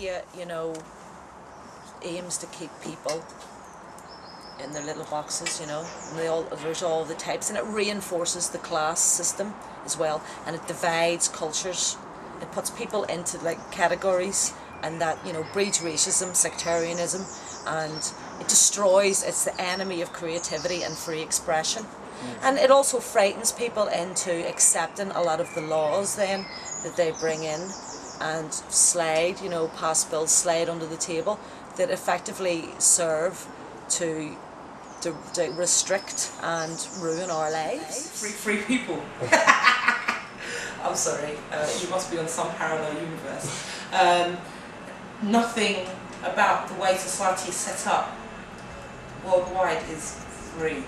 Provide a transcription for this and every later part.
media, you know, aims to keep people in their little boxes, you know, and there's all the types, and it reinforces the class system as well, and it divides cultures. It puts people into like categories, and that, you know, breeds racism, sectarianism, and it destroys. It's the enemy of creativity and free expression. And it also frightens people into accepting a lot of the laws then that they bring in and slide, you know, pass bills, slide under the table, that effectively serve to restrict and ruin our lives. Free people. I'm sorry, you must be on some parallel universe. Nothing about the way society is set up worldwide is free.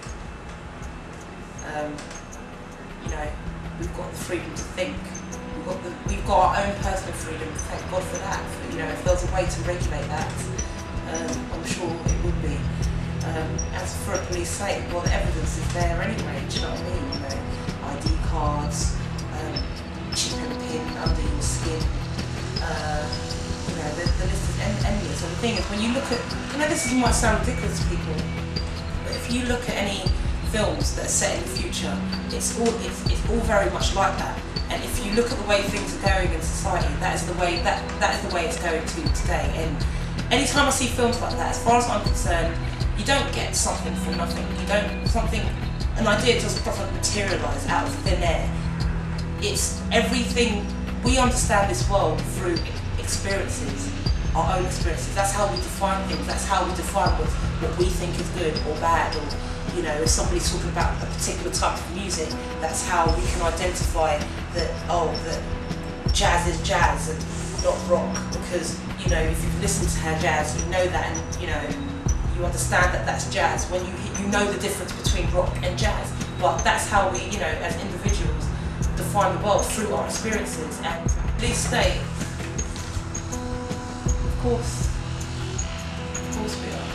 You know, we've got the freedom to think. We've got our own personal freedom. Thank God for that. You know, if there was a way to regulate that, I'm sure it would be. As for a police state, well, the evidence is there anyway. Do you know what I mean? You know, ID cards, chip and pin under your skin. You know, the list is endless. And the thing is, when you look at, you know, this might sound ridiculous to people, but if you look at any films that are set in the future, it's all very much like that. And if you look at the way things are going in society, that is the way it's going to today. And anytime I see films like that, as far as I'm concerned, you don't get something for nothing. An idea doesn't materialise out of thin air. It's everything. We understand this world through experiences, our own experiences. That's how we define things. That's how we define what we think is good or bad. Or, you know, if somebody's talking about a particular type of music, that's how we can identify that, oh, that jazz is jazz and not rock, because, you know, if you've listened to her jazz, you know that, and, you know, you understand that that's jazz when you know the difference between rock and jazz. But that's how we, you know, as individuals, define the world through our experiences. And police state, of course we are.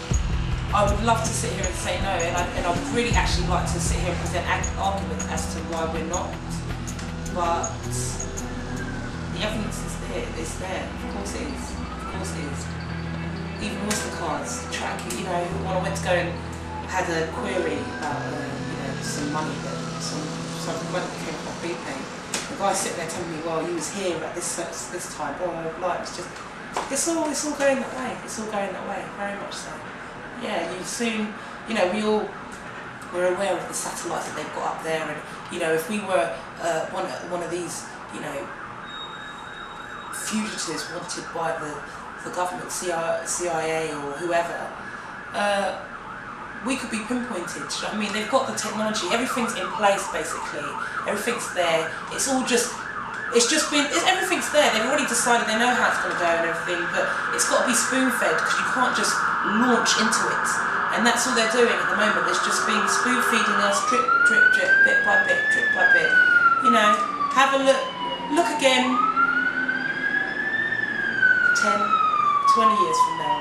I would love to sit here and say no, and I would really actually like to sit here and present arguments as to why we're not. But the evidence is there. It's there. Of course it is. Of course it is. Even Oyster cards, track. You know, when I went to go and had a query about, you know, some money that some money that came from prepaid. The guy sitting there telling me, well, you was here at this time. Blah blah blah. It's all going that way. It's all going that way. Very much so. Yeah, you soon, you know, we're aware of the satellites that they've got up there, and, you know, if we were one of these, you know, fugitives wanted by the government, CIA or whoever, we could be pinpointed. Do you know what I mean? They've got the technology, everything's in place basically, everything's there. Everything's there. They've already decided, they know how it's going to go and everything, but it's got to be spoon-fed, because you can't just launch into it. And that's all they're doing at the moment. It's just being spoon-feeding us, drip, drip, drip, bit by bit, drip by bit. You know, have a look again 10, 20 years from now.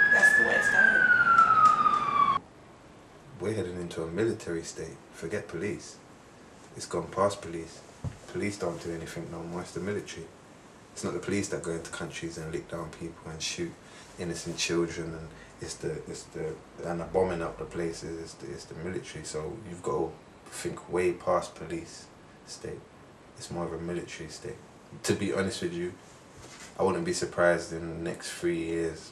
That's the way it's going. We're heading into a military state. Forget police. It's gone past police. Police don't do anything no more, it's the military. It's not the police that go into countries and lick down people and shoot innocent children, and and are bombing up the places. It's the military. So you've got to think way past police state. It's more of a military state. To be honest with you, I wouldn't be surprised in the next 3 years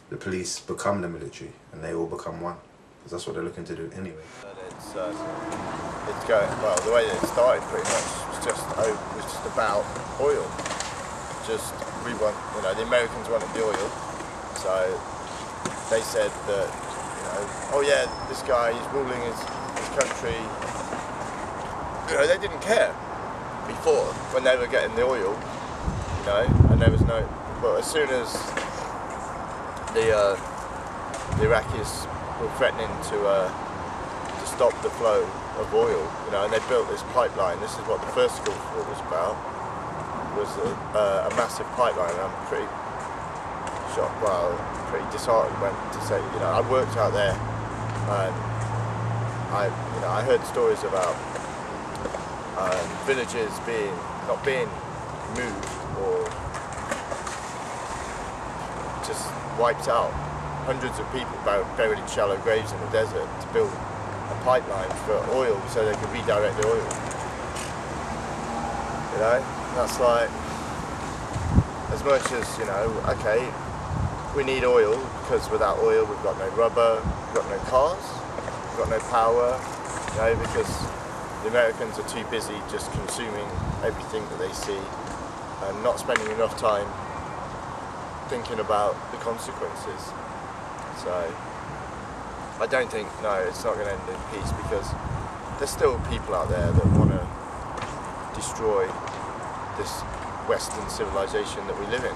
the police become the military and they all become one, because that's what they're looking to do anyway. It's going, well, the way that it started pretty much was just about oil. We want, you know, the Americans wanted the oil, so they said that, you know, oh yeah, this guy, he's ruling his country. You know, they didn't care before when they were getting the oil, you know, and there was no, but as soon as the Iraqis were threatening to stop the flow of oil, you know, and they built this pipeline. This is what the first Gulf War was about. Was a massive pipeline, and I'm pretty shocked, well, pretty disheartened when to say, you know, I worked out there, and I heard stories about villages not being moved or just wiped out hundreds of people buried in shallow graves in the desert to build a pipeline for oil so they could redirect the oil. You know, that's like, as much as, you know, okay, we need oil because without oil we've got no rubber, we've got no cars, we've got no power, you know, because the Americans are too busy just consuming everything that they see and not spending enough time thinking about the consequences. So I don't think, no, it's not going to end in peace, because there's still people out there that want to destroy this Western civilization that we live in,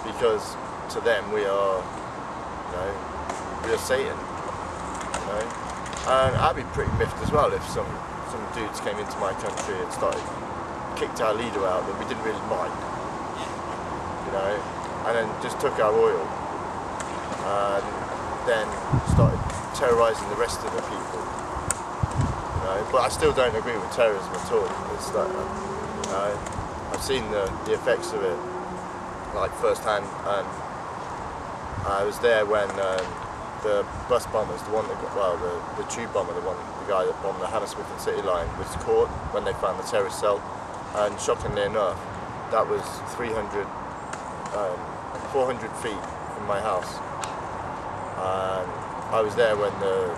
because to them we are, you know, we are Satan, you know. And I'd be pretty miffed as well if some dudes came into my country and kicked our leader out that we didn't really mind, you know, and then just took our oil and then started terrorising the rest of the people, you know. But I still don't agree with terrorism at all. It's like, you know, I've seen the effects of it like firsthand, and I was there when the bus bombers, the one that got, well, the tube bomber, the guy that bombed the Hammersmith and City line, was caught when they found the terrorist cell, and shockingly enough, that was 400 feet from my house. And I was there when the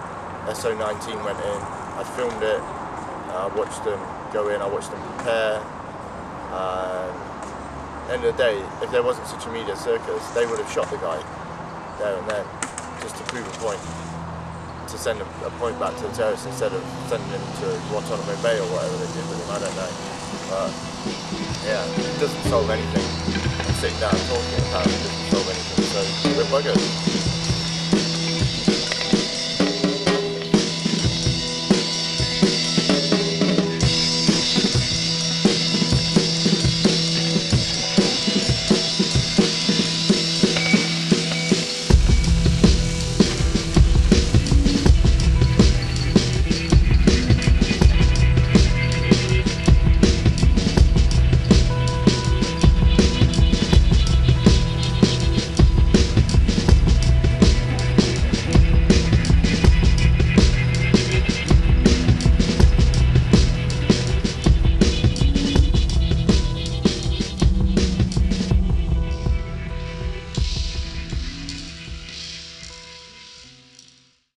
SO-19 went in. I filmed it, I watched them go in, I watched them prepare. And at the end of the day, if there wasn't such a media circus, they would have shot the guy there and then, just to prove a point, to send a point back to the terrorists instead of sending him to Guantanamo Bay or whatever they did with him. I don't know. But yeah, it doesn't solve anything. Sitting down talking about it doesn't solve anything, so we're buggered.